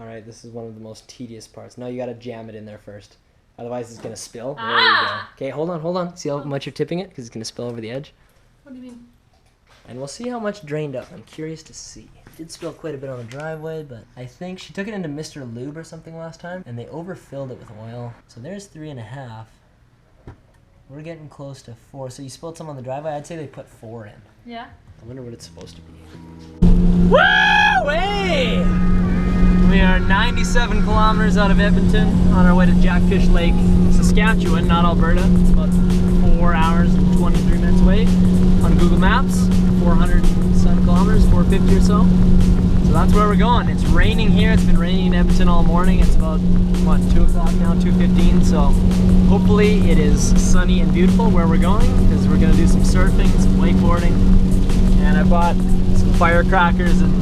All right, this is one of the most tedious parts. Now you gotta jam it in there first. Otherwise it's gonna spill. There you go. Okay, hold on. See how much you're tipping it? Because it's gonna spill over the edge. What do you mean? And we'll see how much drained up. I'm curious to see. It did spill quite a bit on the driveway, but I think she took it into Mr. Lube or something last time, and they overfilled it with oil. So there's 3.5. We're getting close to 4. So you spilled some on the driveway. I'd say they put 4 in. Yeah. I wonder what it's supposed to be. Woo! Hey! We are 97 kilometers out of Edmonton on our way to Jackfish Lake, Saskatchewan, not Alberta. It's about 4 hours and 23 minutes away on Google Maps. 407 kilometers, 450 or so. So that's where we're going. It's raining here. It's been raining in Edmonton all morning. It's about, what, 2 o'clock now, 2:15. So hopefully it is sunny and beautiful where we're going, because we're going to do some surfing, some wakeboarding. And I bought some firecrackers and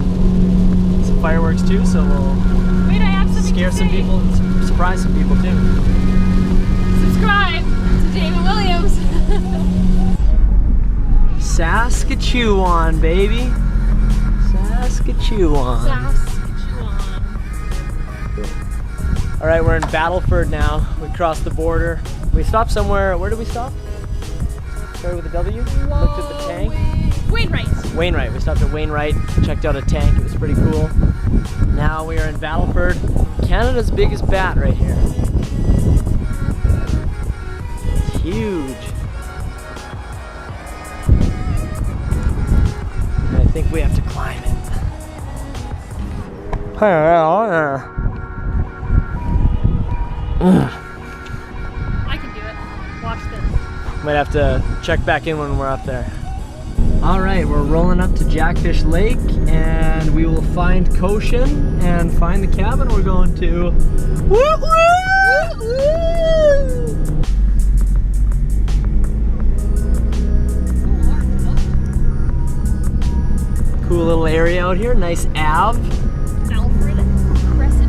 some fireworks too, so we'll scare some people and surprise some people too. Subscribe to David Williams. Saskatchewan, baby. Saskatchewan. All right, we're in Battleford now. We crossed the border. We stopped somewhere. Where did we stop? Started with a W. Looked at the tank. Wainwright. We stopped at Wainwright, checked out a tank. It was pretty cool. Now we are in Battleford, Canada's biggest bat right here. It's huge. And I think we have to climb it. I can do it. Watch this. Might have to check back in when we're up there. All right, we're rolling up to Jackfish Lake, and we will find Cochin and find the cabin we're going to. Woo woo! Cool little area out here, nice Ave. Alfred Crescent.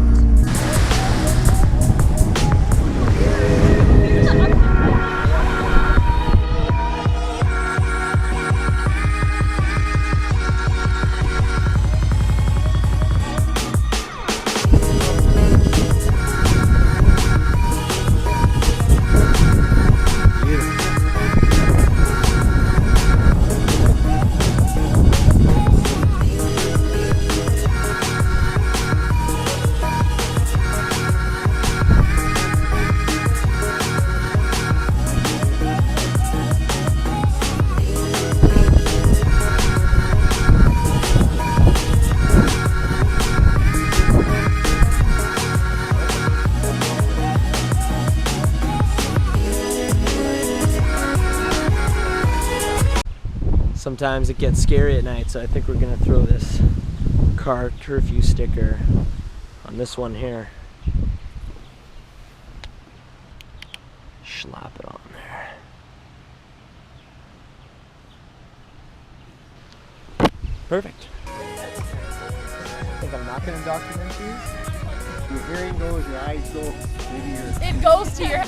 Sometimes it gets scary at night, so I think we're gonna throw this car curfew sticker on this one here. Slap it on there. Perfect. I think I'm not going to document these. Your hearing goes, your eyes go, maybe your... It goes to your...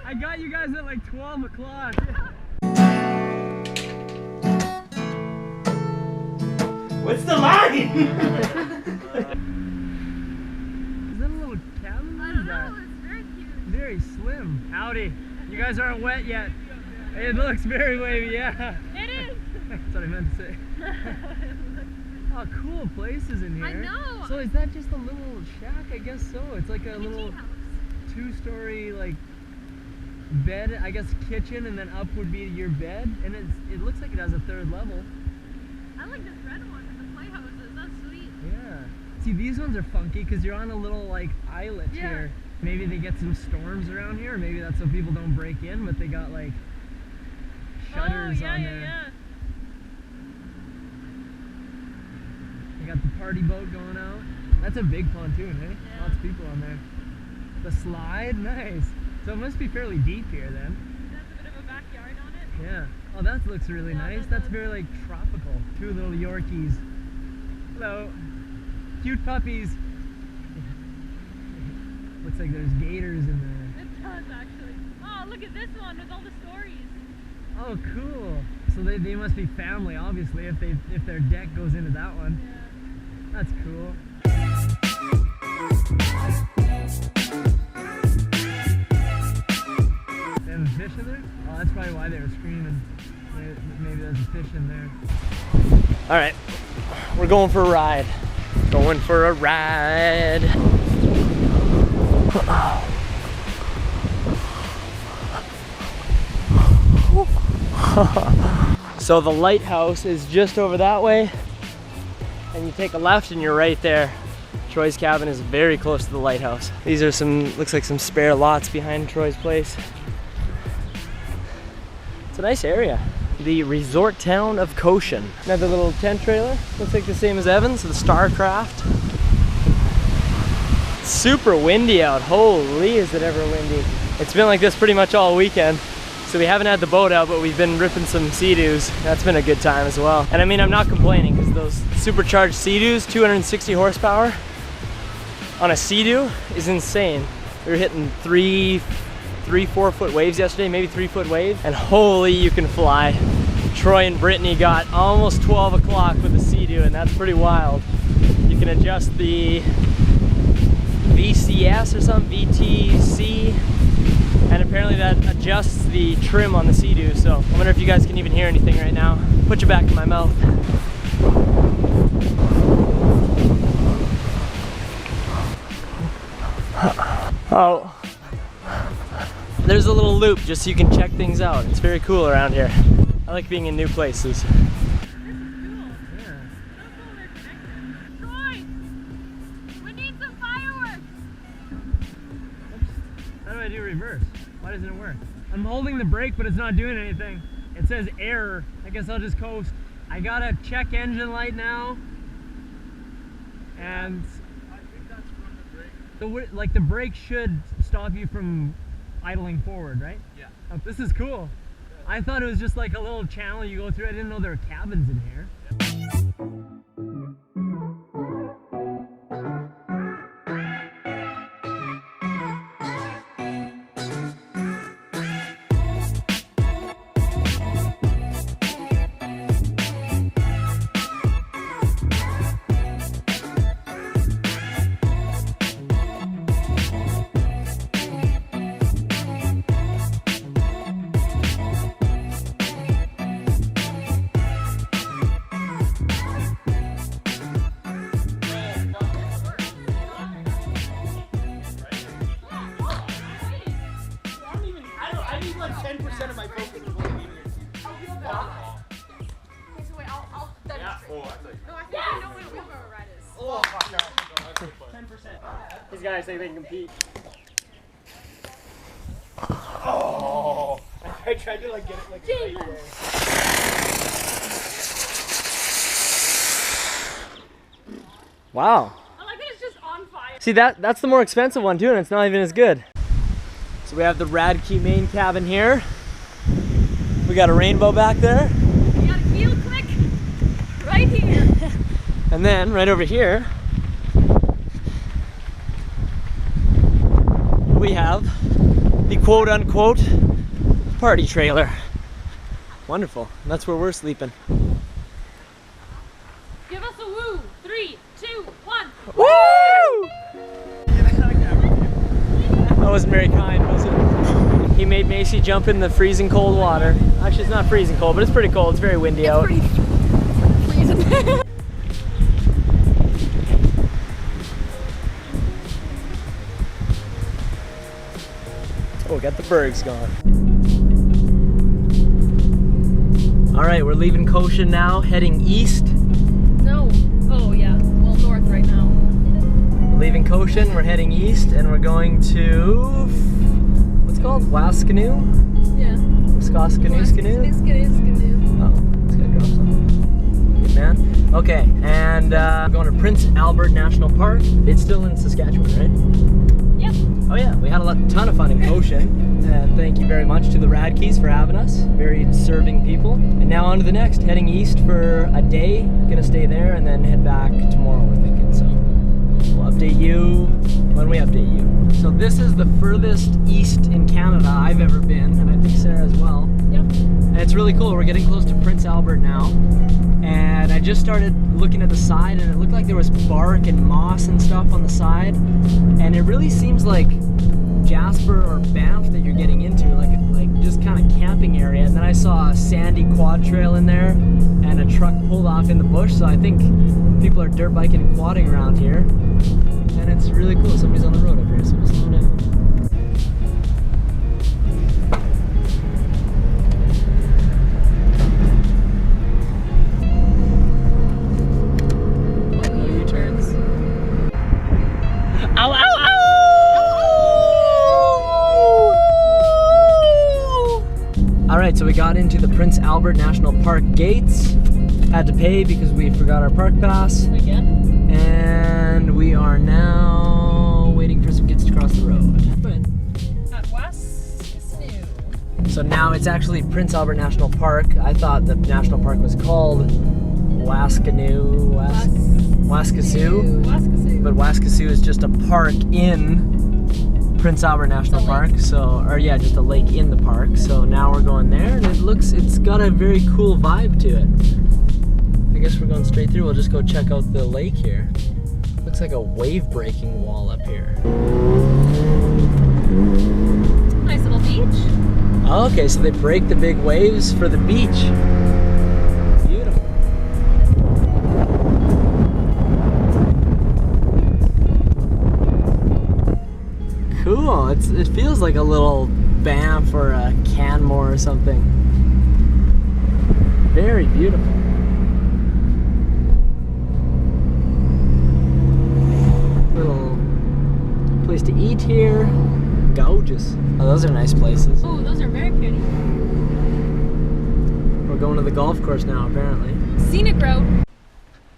I got you guys at like 12 o'clock. What's the line? Is that a little cabin? I don't know, it's very cute. Very slim. Howdy. You guys aren't wet yet. It looks very wavy, yeah. It is. That's what I meant to say. Oh, cool places in here. I know. So is that just a little shack? I guess so. It's like a little house. 2-story like bed, I guess kitchen, and then up would be your bed, and it looks like it has a 3rd level. I like this red one with the playhouses. That's sweet. Yeah. See, these ones are funky because you're on a little like islet here. Maybe they get some storms around here, or maybe that's so people don't break in, but they got like shutters on there. Yeah. They got the party boat going out. That's a big pontoon, eh? Yeah. Lots of people on there. The slide, nice. So it must be fairly deep here then. That's a bit of a backyard on it. Yeah. Oh, that looks really Yeah, nice. that That's does. very like tropical. Two little Yorkies. Hello. Cute puppies. Looks like there's gators in there. It does actually. Oh, look at this one with all the stories. Oh, cool. So they must be family, obviously, if their deck goes into that one. Yeah. That's cool. They have a fish in there? Oh, that's probably why they were screaming. Maybe there's a fish in there. All right, we're going for a ride. Going for a ride. So the lighthouse is just over that way, and you take a left and you're right there. Troy's cabin is very close to the lighthouse. These are looks like some spare lots behind Troy's place. It's a nice area. The resort town of Cochin. Another little tent trailer. Looks like the same as Evan's, the Starcraft. Super windy out. Holy, is it ever windy. It's been like this pretty much all weekend. So we haven't had the boat out, but we've been ripping some Sea-Doos. That's been a good time as well. And I mean, I'm not complaining because those supercharged Sea-Doos, 260 horsepower on a Sea-Doo is insane. We were hitting 4 foot waves yesterday, maybe 3 foot wave. And holy, you can fly. Troy and Brittany got almost 12 o'clock with the Sea-Doo, and that's pretty wild. You can adjust the VCS or something, VTC. And apparently that adjusts the trim on the Sea-Doo, so I wonder if you guys can even hear anything right now. Put your back in my mouth. Oh, there's a little loop just so you can check things out. It's very cool around here. I like being in new places. How do I do reverse? Why doesn't it work? I'm holding the brake, but it's not doing anything. It says error. I guess I'll just coast. I got a check engine light now. And I think that's from the brake. like the brake should stop you from idling forward, right? Yeah. Oh, this is cool. I thought it was just like a little channel you go through. I didn't know there were cabins in here. I need like 10% of my focus is what I need here. Okay, so wait, I'll demonstrate. Oh, I thought No, I think I know what a wheelbarrow ride is. Oh, fuck no. 10%. These guys think they can compete. Oh, I tried to like get it like right there. Wow. I like that it's just on fire. See, that's the more expensive one too, and it's not even as good. So we have the Radkey main cabin here. We got a rainbow back there. We got a heel click right here. And then right over here, we have the quote unquote party trailer. Wonderful. And that's where we're sleeping. Give us a woo. 3, 2, 1. Woo! That wasn't very kind, was it? He made Macy jump in the freezing cold water. Actually, it's not freezing cold, but it's pretty cold. It's very windy out. Pretty freezing. Oh, got the bergs going. All right, we're leaving Cochin now, heading east. No. Oh yeah. Well, north right now. We're leaving Cochin, we're heading east, and we're going to, what's it called? Waskesiu? Yeah. Waskesiu? Skidoo. Oh, it's gotta drop something. man. Okay, and we're going to Prince Albert National Park. It's still in Saskatchewan, right? Yep. Oh yeah, we had a ton of fun in Cochin. And thank you very much to the Radkeys for having us. Very serving people. And now on to the next, heading east for a day. Gonna stay there and then head back tomorrow, we're thinking. So we'll update you when we update you. So this is the furthest east in Canada I've ever been, and I think Sarah as well. Yep. And it's really cool. We're getting close to Prince Albert now. And I just started looking at the side and it looked like there was bark and moss and stuff on the side. And it really seems like Jasper or Banff that you're getting into, like just kind of camping area. And then I saw a sandy quad trail in there and a truck pulled off in the bush. So I think people are dirt biking and quadding around here. And it's really cool. Somebody's on the road up here, so we'll slow down. Ow, ow, ow! All right, so we got into the Prince Albert National Park gates. Had to pay because we forgot our park pass. Again? And we are now waiting for some kids to cross the road. At Waskesiu. So now it's actually Prince Albert National Park. I thought the national park was called Waskesiu. Waskesiu. But Waskesiu is just a park in Prince Albert National Park. So, or yeah, just a lake in the park. So now we're going there and it's got a very cool vibe to it. I guess we're going straight through. We'll just go check out the lake here. Looks like a wave breaking wall up here. Nice little beach. Oh, okay, so they break the big waves for the beach. Beautiful. Cool. It feels like a little Banff or a Canmore or something. Very beautiful. Little place to eat here. Gorgeous. Oh, those are nice places. Oh, those are very pretty. We're going to the golf course now, apparently. Scenic road.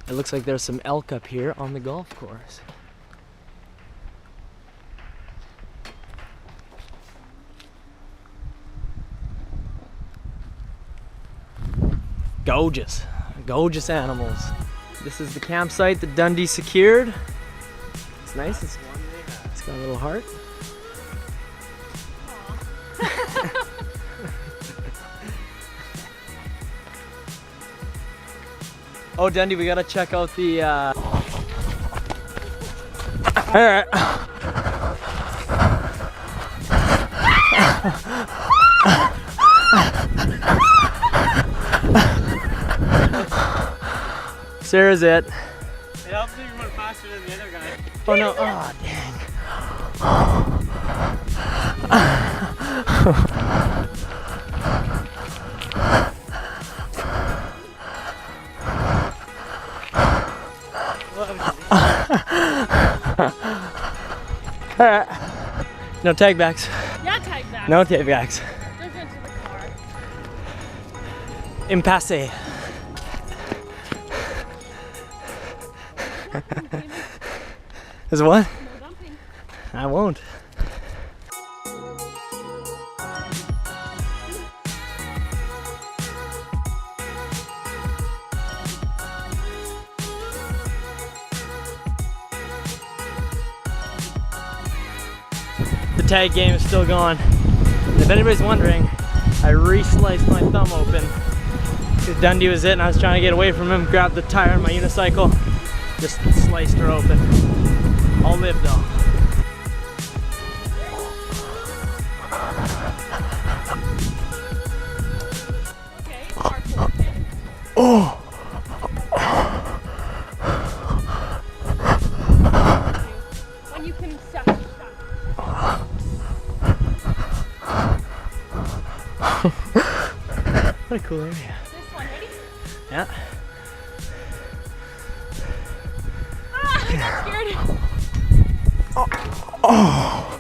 It looks like there's some elk up here on the golf course. Gorgeous. Gorgeous animals. This is the campsite that Dundee secured. It's nice. It's got a little heart. Oh, Dundee, we gotta check out the Alright. Sarah's it. It helps if you run faster than the other guy. Oh no, oh dang. Alright. No tag backs. Yeah, tag back. No tag backs. Just into the car. Impasse. Is it what? No dumping. I won't. The tag game is still going. If anybody's wondering, I re-sliced my thumb open. Because Dundee was it and I was trying to get away from him, grabbed the tire on my unicycle, just sliced her open. All live though. Okay, parkour. Oh! When you can step. What a cool area. This one, ready? Yeah. Ah, I got scared. Oh!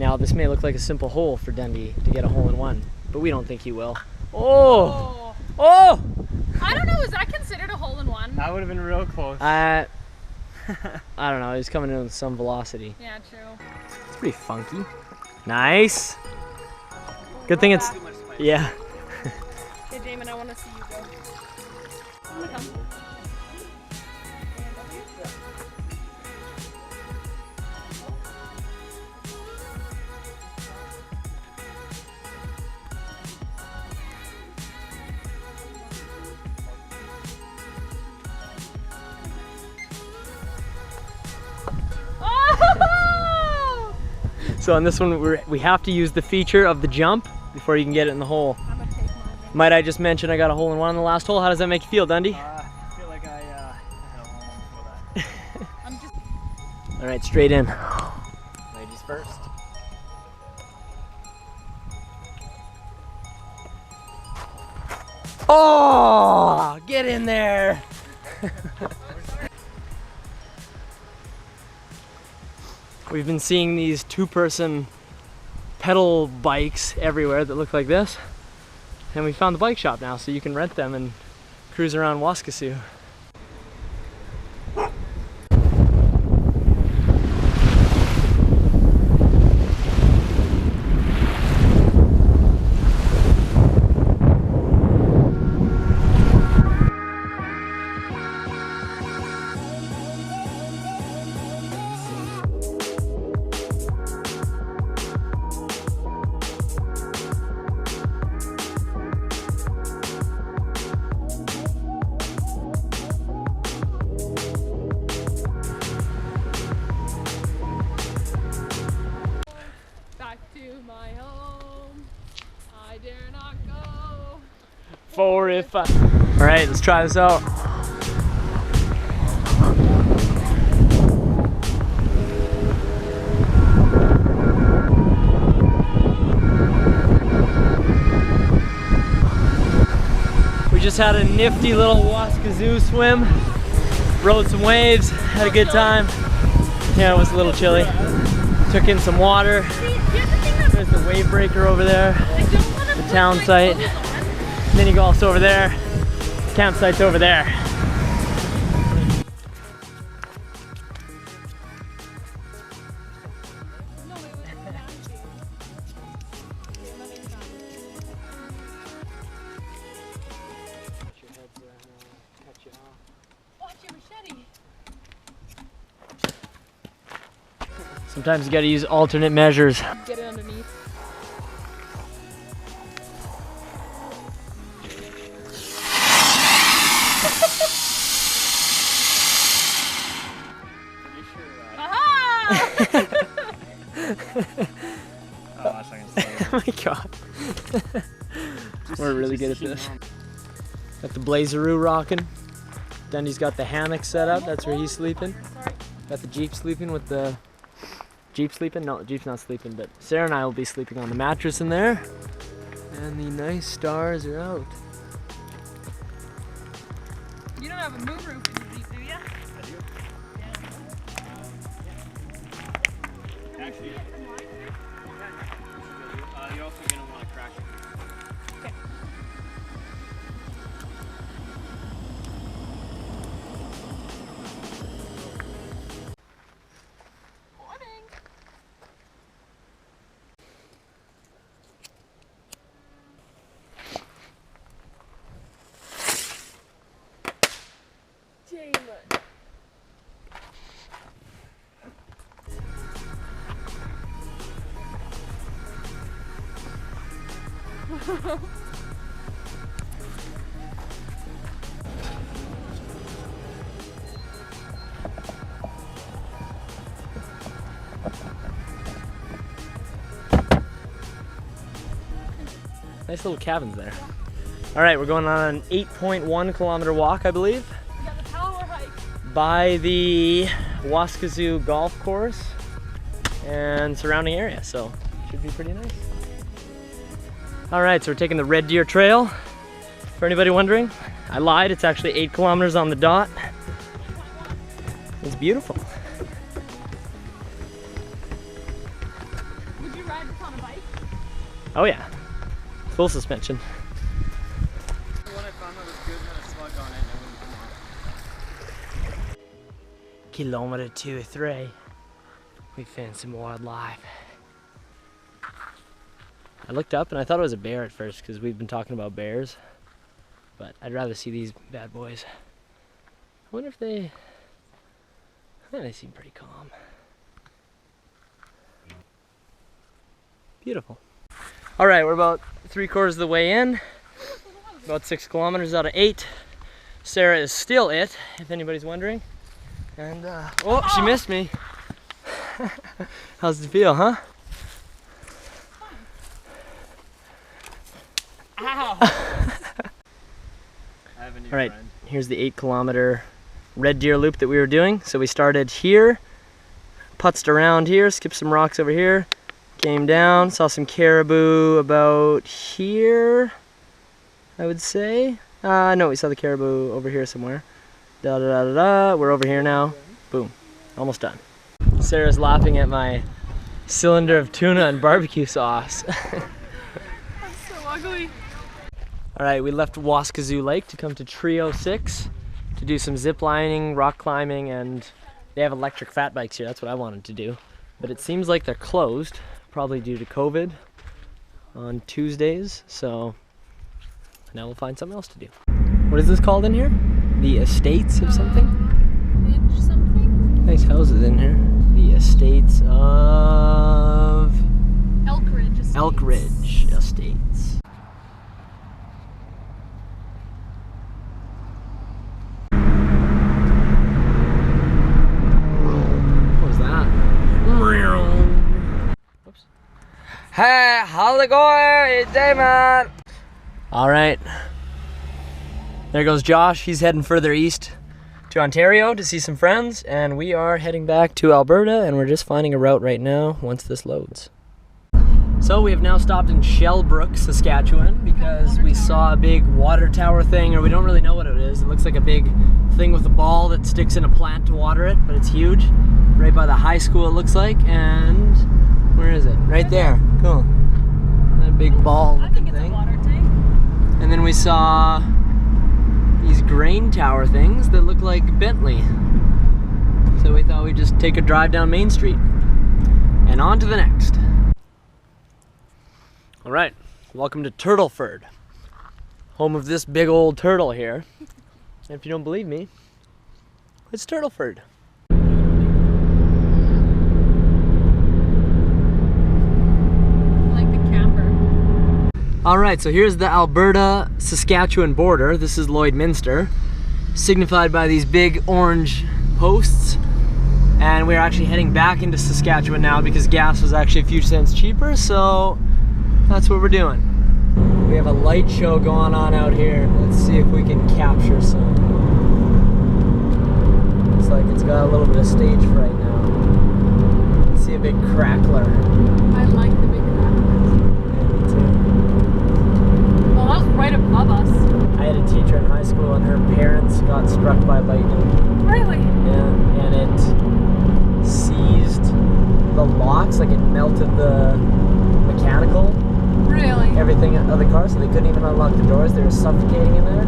Now this may look like a simple hole for Dundee to get a hole-in-one, but we don't think he will. Oh! Oh! I don't know, is that considered a hole-in-one? That would have been real close. I don't know, he's coming in with some velocity. Yeah, true. It's pretty funky. Nice! Good thing it's... Yeah. Hey, Jamin, I want to see you go. I'm gonna come. So on this one, we have to use the feature of the jump before you can get it in the hole. I'm gonna take mine. Might I just mention I got a hole-in-one on the last hole? How does that make you feel, Dundee? I feel like I had a hole-in-one before that. I'm just... All right, straight in. Ladies first. Oh, get in there. We've been seeing these two-person pedal bikes everywhere that look like this. And we found the bike shop now, so you can rent them and cruise around Waskesiu. My home, I dare not go. For if I... All right, let's try this out. We just had a nifty little Waskesiu swim, rode some waves, had a good time. Yeah, it was a little chilly. Took in some water. There's the wave breaker over there, the town site. Mini golf's over there. Campsite's over there. Sometimes you gotta use alternate measures. Get it underneath. Oh my god. We're really good at this. Got the Blazeroo rocking. Dundee's got the hammock set up. That's where he's sleeping. Got the Jeep sleeping with the... Jeep sleeping? No, Jeep's not sleeping, but Sarah and I will be sleeping on the mattress in there. And the nice stars are out. You don't have a moon roof in your Jeep, do you? I do. Yeah. Actually, you're also going to want to crash it. Okay. Morning. Jamin. Nice little cabins there. All right, we're going on an 8.1 kilometer walk, I believe, We got the power hike. by the Waskesiu golf course and surrounding area, so should be pretty nice. All right, so we're taking the Red Deer Trail. For anybody wondering, I lied, it's actually 8 kilometers on the dot. It's beautiful. Would you Oh yeah, full suspension. The one I found that was good and had a slug on it and it wouldn't come off. Kilometer 2 or 3. We found some wildlife. I looked up and I thought it was a bear at first because we've been talking about bears, but I'd rather see these bad boys. I wonder if they seem pretty calm. Beautiful. All right, we're about 3/4 of the way in, about 6 kilometers out of 8. Sarah is still it, if anybody's wondering. And, oh, she missed me. How's it feel, huh? Ow! I have a new All right, friend. here's the 8-kilometer red deer loop that we were doing. So we started here, putzed around here, skipped some rocks over here, came down, saw some caribou about here, I would say. No, we saw the caribou over here somewhere. Da da da da da. We're over here now. Boom, almost done. Sarah's laughing at my cylinder of tuna and barbecue sauce. That's so ugly. All right, we left Waskesiu Lake to come to Trio 6 to do some zip lining, rock climbing, and they have electric fat bikes here. That's what I wanted to do. But it seems like they're closed, probably due to COVID on Tuesdays. So now we'll find something else to do. What is this called in here? The Estates of something? Ridge something? Nice houses in here. The Estates of Elk Ridge Estates. Elk Ridge Estates. Oops. Hey, how's it going? It's Damon. All right. There goes Josh. He's heading further east to Ontario to see some friends, and we are heading back to Alberta, and we're just finding a route right now once this loads. So we have now stopped in Shellbrook, Saskatchewan, because we saw a big water tower thing, or we don't really know what it is. It looks like a big thing with a ball that sticks in a plant to water it, but it's huge. Right by the high school it looks like, and where is it? Right there. Cool. That big ball I think looking it's thing. a water tank. And then we saw these grain tower things that look like Bentley. So we thought we'd just take a drive down Main Street and on to the next. All right, welcome to Turtleford, home of this big old turtle here. And if you don't believe me, it's Turtleford. Like the camper. All right, so here's the Alberta-Saskatchewan border. This is Lloydminster, signified by these big orange posts. And we're actually heading back into Saskatchewan now because gas was actually a few cents cheaper, so that's what we're doing. We have a light show going on out here. Let's see if we can capture some. Looks like it's got a little bit of stage fright now. Let's see a big crackler. I like the big crackers. Yeah, me too. Well, that was right above us. I had a teacher in high school and her parents got struck by lightning. Really? Yeah, and it seized the locks, like it melted the mechanical, Really? everything of the car, so they couldn't even unlock the doors. They were suffocating in there.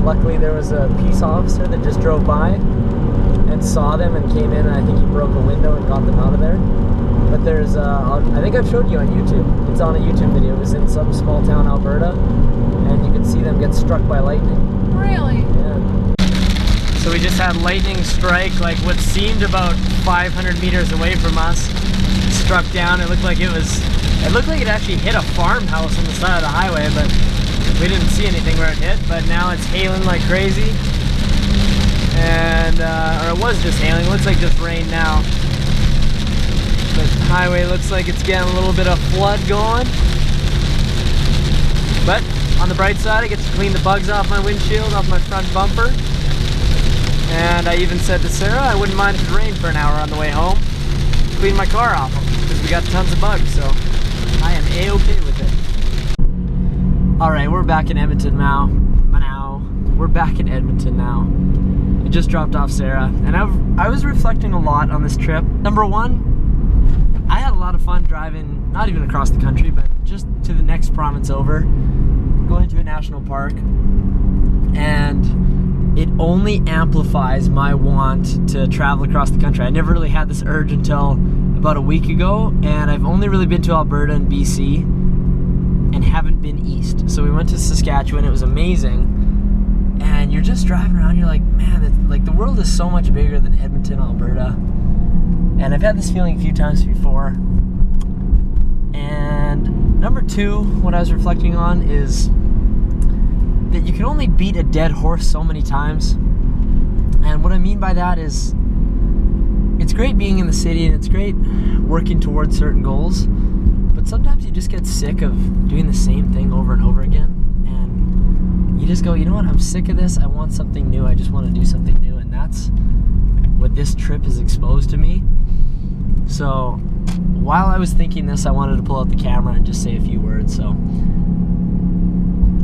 Luckily there was a peace officer that just drove by and saw them and came in, and I think he broke a window and got them out of there. But there's, I think I've showed you on YouTube. It's on a YouTube video. It was in some small town, Alberta, and you could see them get struck by lightning. Really? Yeah. So we just had lightning strike like what seemed about 500 meters away from us. Struck down. It looked like it actually hit a farmhouse on the side of the highway, but we didn't see anything where it hit. But now it's hailing like crazy, and or it was just hailing. It looks like just rain now. But the highway looks like it's getting a little bit of flood going. But on the bright side, I get to clean the bugs off my windshield, off my front bumper. And I even said to Sarah, I wouldn't mind if it rained for an hour on the way home. Clean my car off them, because we got tons of bugs, so I am A-okay with it. All right, we're back in Edmonton now. We're back in Edmonton now. I just dropped off Sarah, and I was reflecting a lot on this trip. Number one, I had a lot of fun driving, not even across the country, but just to the next province over, going to a national park, and it only amplifies my want to travel across the country. I never really had this urge until about a week ago, and I've only really been to Alberta and BC and haven't been east. So we went to Saskatchewan, it was amazing, and you're just driving around, you're like, man, like the world is so much bigger than Edmonton, Alberta. And I've had this feeling a few times before. And number two, what I was reflecting on is that you can only beat a dead horse so many times. And what I mean by that is, it's great being in the city and it's great working towards certain goals, but sometimes you just get sick of doing the same thing over and over again. And you just go, you know what, I'm sick of this, I want something new, I just want to do something new. And that's what this trip has exposed to me. So while I was thinking this, I wanted to pull out the camera and just say a few words. So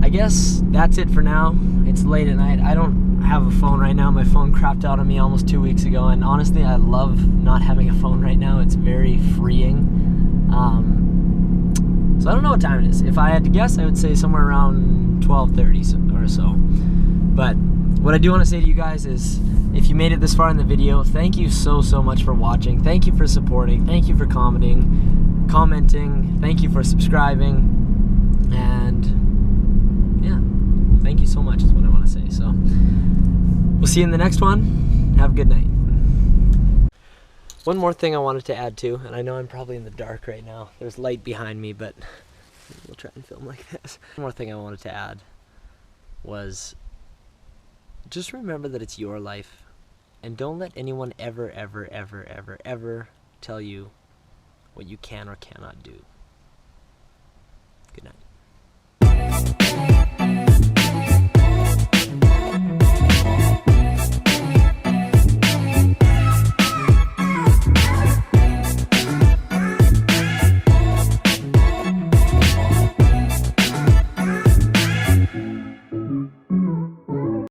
I guess that's it for now. It's late at night. I don't have a phone right now. My phone crapped out on me almost 2 weeks ago, and honestly, I love not having a phone right now. It's very freeing. So I don't know what time it is. If I had to guess, I would say somewhere around 12:30 or so. But what I do want to say to you guys is, if you made it this far in the video, thank you so much for watching. Thank you for supporting. Thank you for commenting. Thank you for subscribing. And yeah, thank you so much is what I want to say. So we'll see you in the next one. Have a good night. One more thing I wanted to add to, and I know I'm probably in the dark right now. There's light behind me, but we'll try and film like this. One more thing I wanted to add was, just remember that it's your life, and don't let anyone ever tell you what you can or cannot do. Good night.